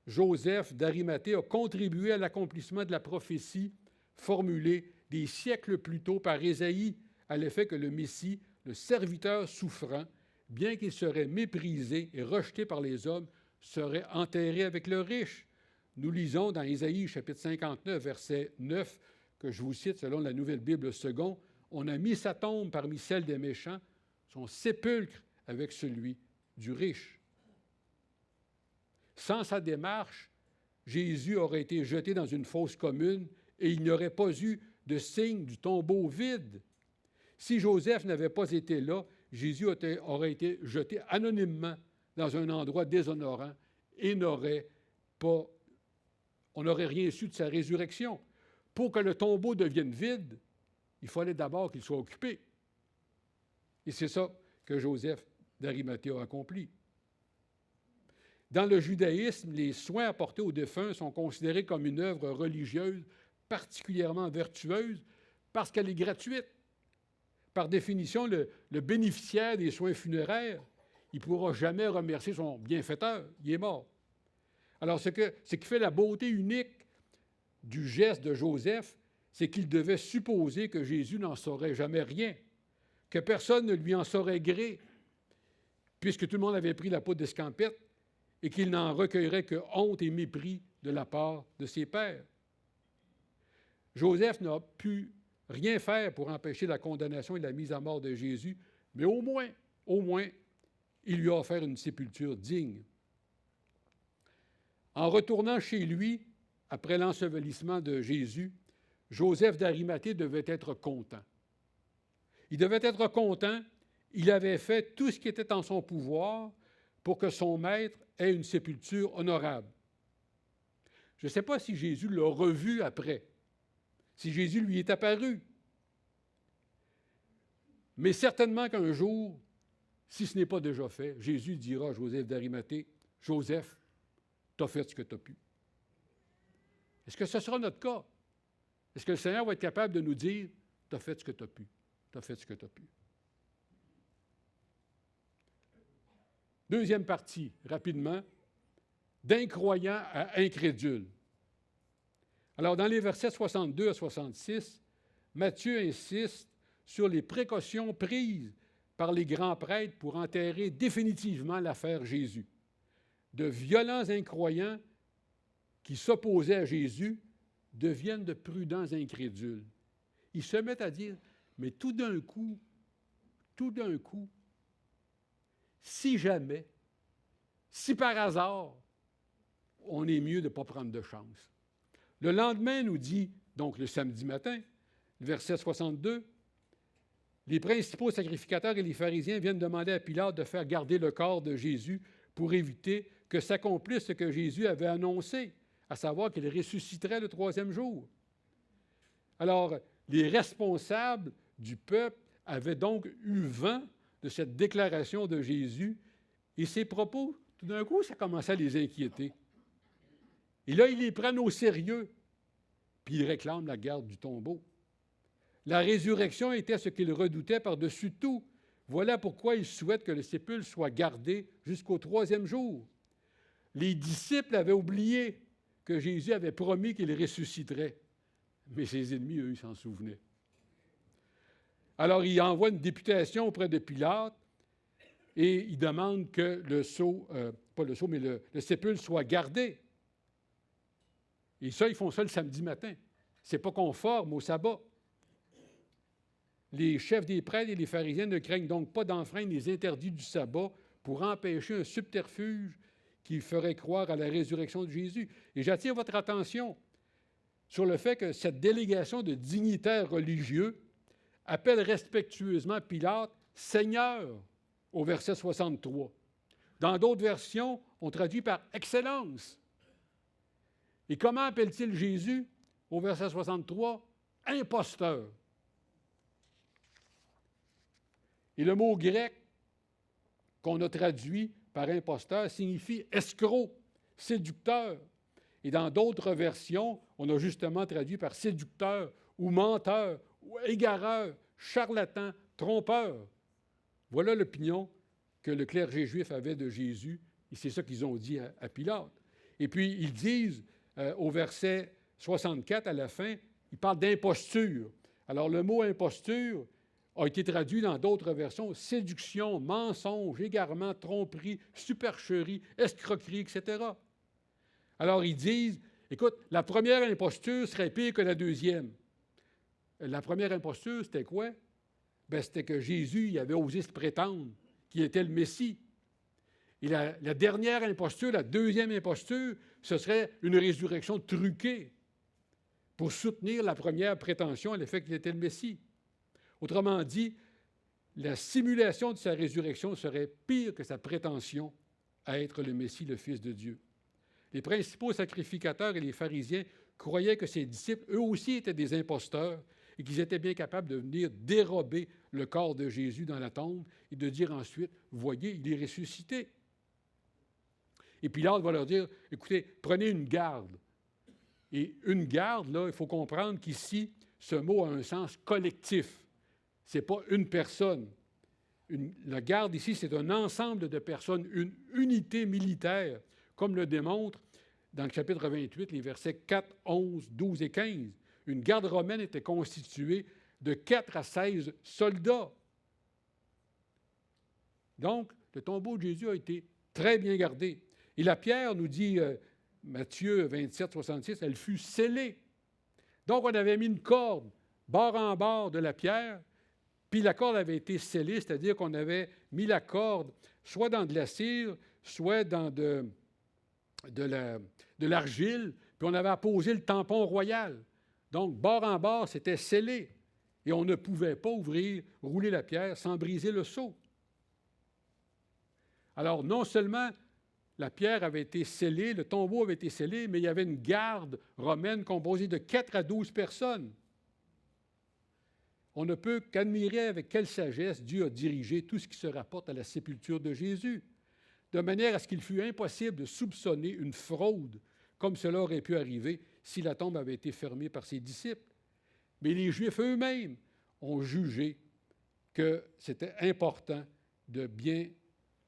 Joseph d'Arimathée a contribué à l'accomplissement de la prophétie formulée des siècles plus tôt par Ésaïe à l'effet que le Messie, le serviteur souffrant, bien qu'il serait méprisé et rejeté par les hommes, serait enterré avec le riche. Nous lisons dans Ésaïe, chapitre 59, verset 9, que je vous cite selon la Nouvelle Bible seconde, « On a mis sa tombe parmi celles des méchants, son sépulcre avec celui du riche. » Sans sa démarche, Jésus aurait été jeté dans une fosse commune et il n'y aurait pas eu de signe du tombeau vide. Si Joseph n'avait pas été là, Jésus aurait été jeté anonymement dans un endroit déshonorant et on n'aurait rien su de sa résurrection. Pour que le tombeau devienne vide, il fallait d'abord qu'il soit occupé. Et c'est ça que Joseph d'Arimathée a accompli. Dans le judaïsme, les soins apportés aux défunts sont considérés comme une œuvre religieuse particulièrement vertueuse parce qu'elle est gratuite. Par définition, le bénéficiaire des soins funéraires, il ne pourra jamais remercier son bienfaiteur, il est mort. Alors, ce qui fait la beauté unique du geste de Joseph, c'est qu'il devait supposer que Jésus n'en saurait jamais rien, que personne ne lui en saurait gré, puisque tout le monde avait pris la peau d'escampette, et qu'il n'en recueillerait que honte et mépris de la part de ses pairs. Joseph n'a pu rien faire pour empêcher la condamnation et la mise à mort de Jésus, mais au moins, il lui a offert une sépulture digne. En retournant chez lui, après l'ensevelissement de Jésus, Joseph d'Arimathée devait être content. Il devait être content, il avait fait tout ce qui était en son pouvoir pour que son maître ait une sépulture honorable. Je ne sais pas si Jésus l'a revu après, si Jésus lui est apparu. Mais certainement qu'un jour, si ce n'est pas déjà fait, Jésus dira à Joseph d'Arimathée, « Joseph, tu as fait ce que tu as pu. » Est-ce que ce sera notre cas? Est-ce que le Seigneur va être capable de nous dire, « Tu as fait ce que tu as pu, tu as fait ce que tu as pu. » Deuxième partie, rapidement, d'incroyant à incrédule. Alors, dans les versets 62 à 66, Matthieu insiste sur les précautions prises par les grands prêtres pour enterrer définitivement l'affaire Jésus. De violents incroyants qui s'opposaient à Jésus deviennent de prudents incrédules. Ils se mettent à dire, Mais tout d'un coup, si jamais, si par hasard, on est mieux de ne pas prendre de chance. Le lendemain, nous dit, donc le samedi matin, verset 62, les principaux sacrificateurs et les pharisiens viennent demander à Pilate de faire garder le corps de Jésus pour éviter que s'accomplisse ce que Jésus avait annoncé, à savoir qu'il ressusciterait le troisième jour. Alors, les responsables du peuple avaient donc eu vent de cette déclaration de Jésus et ses propos, tout d'un coup, ça commençait à les inquiéter. Et là, ils les prennent au sérieux, puis ils réclament la garde du tombeau. La résurrection était ce qu'ils redoutaient par-dessus tout. Voilà pourquoi ils souhaitent que le sépulcre soit gardé jusqu'au troisième jour. Les disciples avaient oublié que Jésus avait promis qu'il ressusciterait. Mais ses ennemis, eux, s'en souvenaient. Alors, ils envoient une députation auprès de Pilate et ils demandent que le sépulcre soit gardé. Et ça, ils font ça le samedi matin. Ce n'est pas conforme au sabbat. Les chefs des prêtres et les pharisiens ne craignent donc pas d'enfreindre les interdits du sabbat pour empêcher un subterfuge qui ferait croire à la résurrection de Jésus. Et j'attire votre attention sur le fait que cette délégation de dignitaires religieux appelle respectueusement Pilate « Seigneur » au verset 63. Dans d'autres versions, on traduit par « Excellence ». Et comment appelle-t-il Jésus au verset 63? « Imposteur ». Et le mot grec qu'on a traduit par imposteur signifie escroc, séducteur. Et dans d'autres versions, on a justement traduit par séducteur ou menteur ou égareur, charlatan, trompeur. Voilà l'opinion que le clergé juif avait de Jésus, et c'est ça qu'ils ont dit à Pilate. Et puis, ils disent, au verset 64, à la fin, ils parlent d'imposture. Alors, le mot imposture a été traduit dans d'autres versions, séduction, mensonge, égarement, tromperie, supercherie, escroquerie, etc. Alors, ils disent, écoute, la première imposture serait pire que la deuxième. La première imposture, c'était quoi? C'était que Jésus il avait osé se prétendre qu'il était le Messie. Et la dernière imposture, la deuxième imposture, ce serait une résurrection truquée pour soutenir la première prétention à l'effet qu'il était le Messie. Autrement dit, la simulation de sa résurrection serait pire que sa prétention à être le Messie, le Fils de Dieu. Les principaux sacrificateurs et les pharisiens croyaient que ses disciples, eux aussi, étaient des imposteurs et qu'ils étaient bien capables de venir dérober le corps de Jésus dans la tombe et de dire ensuite, « Voyez, il est ressuscité. » Et Pilate va leur dire, « Écoutez, prenez une garde. » Et une garde, là, il faut comprendre qu'ici, ce mot a un sens collectif. Ce n'est pas une personne. La garde ici, c'est un ensemble de personnes, une unité militaire, comme le démontre dans le chapitre 28, les versets 4, 11, 12 et 15. Une garde romaine était constituée de 4 à 16 soldats. Donc, le tombeau de Jésus a été très bien gardé. Et la pierre, nous dit Matthieu 27, 66, elle fut scellée. Donc, on avait mis une corde bord en bord de la pierre, puis la corde avait été scellée, c'est-à-dire qu'on avait mis la corde soit dans de la cire, soit dans de l'argile, puis on avait apposé le tampon royal. Donc, bord en bord, c'était scellé. Et on ne pouvait pas rouler la pierre sans briser le sceau. Alors, non seulement la pierre avait été scellée, le tombeau avait été scellé, mais il y avait une garde romaine composée de 4 à 12 personnes. On ne peut qu'admirer avec quelle sagesse Dieu a dirigé tout ce qui se rapporte à la sépulture de Jésus, de manière à ce qu'il fût impossible de soupçonner une fraude, comme cela aurait pu arriver si la tombe avait été fermée par ses disciples. Mais les Juifs eux-mêmes ont jugé que c'était important de bien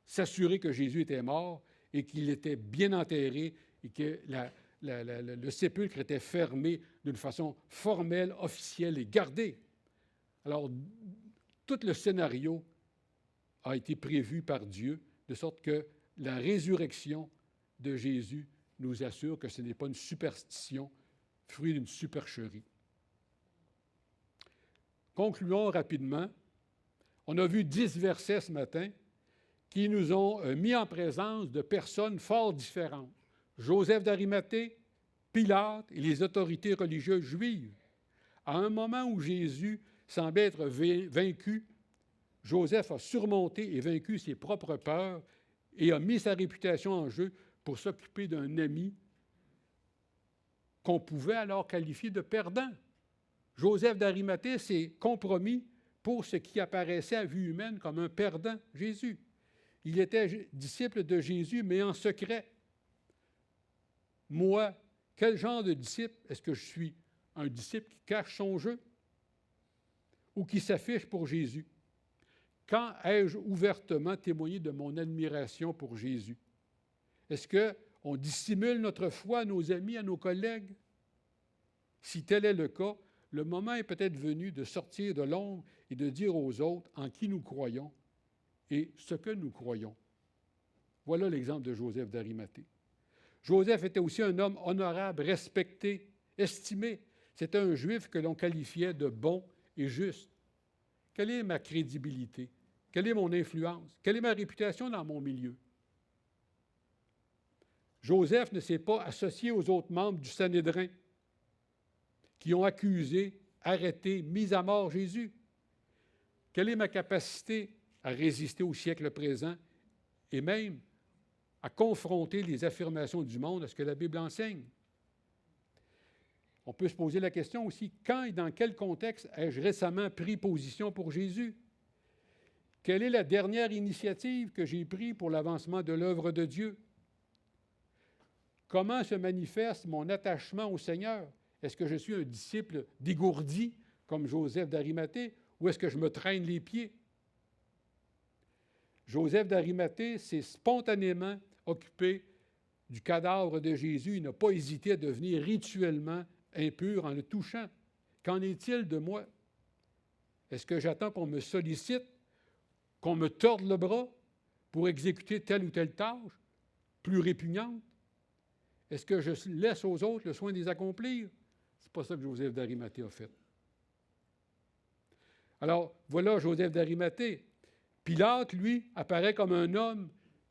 s'assurer que Jésus était mort et qu'il était bien enterré et que le sépulcre était fermé d'une façon formelle, officielle et gardée. Alors, tout le scénario a été prévu par Dieu, de sorte que la résurrection de Jésus nous assure que ce n'est pas une superstition, fruit d'une supercherie. concluons rapidement. On a vu 10 versets ce matin qui nous ont mis en présence de personnes fort différentes. Joseph d'Arimathée, Pilate et les autorités religieuses juives. À un moment où Jésus semblait être vaincu, Joseph a surmonté et vaincu ses propres peurs et a mis sa réputation en jeu pour s'occuper d'un ami qu'on pouvait alors qualifier de perdant. Joseph d'Arimathée s'est compromis pour ce qui apparaissait à vue humaine comme un perdant, Jésus. Il était disciple de Jésus, mais en secret. Moi, quel genre de disciple est-ce que je suis? Un disciple qui cache son jeu ou qui s'affiche pour Jésus? Quand ai-je ouvertement témoigné de mon admiration pour Jésus? Est-ce qu'on dissimule notre foi à nos amis, à nos collègues? Si tel est le cas, le moment est peut-être venu de sortir de l'ombre et de dire aux autres en qui nous croyons et ce que nous croyons. Voilà l'exemple de Joseph d'Arimathée. Joseph était aussi un homme honorable, respecté, estimé. C'était un Juif que l'on qualifiait de bon et juste. Quelle est ma crédibilité? Quelle est mon influence? Quelle est ma réputation dans mon milieu? Joseph ne s'est pas associé aux autres membres du Sanhédrin qui ont accusé, arrêté, mis à mort Jésus. Quelle est ma capacité à résister au siècle présent et même à confronter les affirmations du monde à ce que la Bible enseigne? On peut se poser la question aussi, quand et dans quel contexte ai-je récemment pris position pour Jésus? Quelle est la dernière initiative que j'ai prise pour l'avancement de l'œuvre de Dieu? Comment se manifeste mon attachement au Seigneur? Est-ce que je suis un disciple dégourdi, comme Joseph d'Arimathée, ou est-ce que je me traîne les pieds? Joseph d'Arimathée s'est spontanément occupé du cadavre de Jésus. Il n'a pas hésité à devenir rituellement impur en le touchant. Qu'en est-il de moi? Est-ce que j'attends qu'on me sollicite, qu'on me torde le bras pour exécuter telle ou telle tâche plus répugnante? Est-ce que je laisse aux autres le soin de les accomplir? Ce n'est pas ça que Joseph d'Arimathée a fait. Alors, voilà Joseph d'Arimathée. Pilate, lui, apparaît comme un homme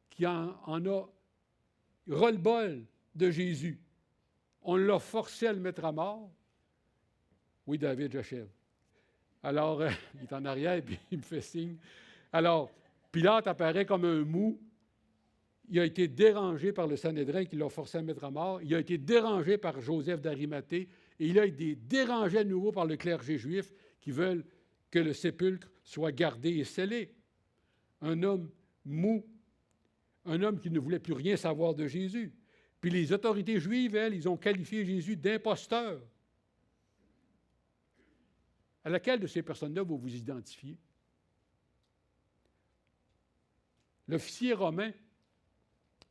qui en a ras-le-bol de Jésus. On l'a forcé à le mettre à mort. Oui, David, j'achève. Alors, il est en arrière et puis il me fait signe. Alors, Pilate apparaît comme un mou. Il a été dérangé par le Sanhédrin qui l'a forcé à le mettre à mort. Il a été dérangé par Joseph d'Arimathée et il a été dérangé à nouveau par le clergé juif qui veulent que le sépulcre soit gardé et scellé. Un homme mou, un homme qui ne voulait plus rien savoir de Jésus. Puis les autorités juives, elles, ils ont qualifié Jésus d'imposteur. À laquelle de ces personnes-là vous vous identifiez? L'officier romain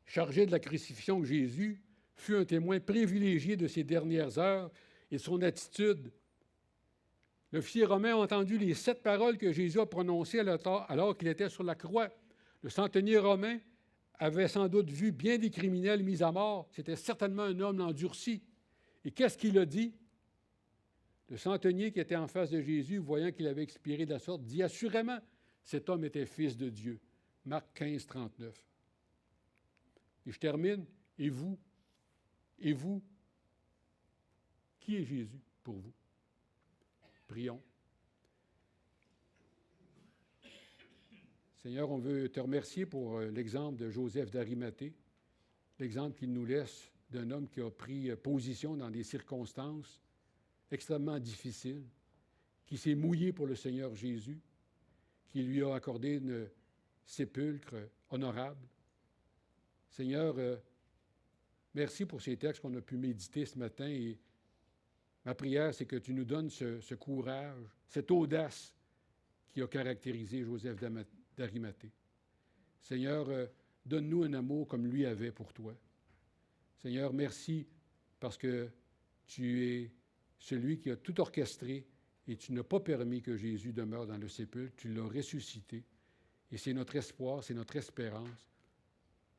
chargé de la crucifixion de Jésus fut un témoin privilégié de ses dernières heures et de son attitude. L'officier romain a entendu les 7 paroles que Jésus a prononcées alors qu'il était sur la croix. Le centenier romain avait sans doute vu bien des criminels mis à mort. C'était certainement un homme endurci. Et qu'est-ce qu'il a dit? Le centenier qui était en face de Jésus, voyant qu'il avait expiré de la sorte, dit assurément, cet homme était fils de Dieu. Marc 15, 39. Et je termine. Et vous? Et vous? Qui est Jésus pour vous? Prions. Seigneur, on veut te remercier pour l'exemple de Joseph d'Arimathée, l'exemple qu'il nous laisse d'un homme qui a pris position dans des circonstances extrêmement difficiles, qui s'est mouillé pour le Seigneur Jésus, qui lui a accordé une sépulcre honorable. Seigneur, merci pour ces textes qu'on a pu méditer ce matin et ma prière, c'est que tu nous donnes ce courage, cette audace qui a caractérisé Joseph d'Arimathée. Seigneur, donne-nous un amour comme lui avait pour toi. Seigneur, merci parce que tu es celui qui a tout orchestré et tu n'as pas permis que Jésus demeure dans le sépulcre, tu l'as ressuscité. Et c'est notre espoir, c'est notre espérance,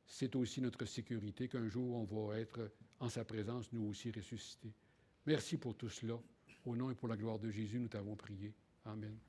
c'est aussi notre sécurité qu'un jour on va être en sa présence, nous aussi ressuscités. Merci pour tout cela. Au nom et pour la gloire de Jésus, nous t'avons prié. Amen.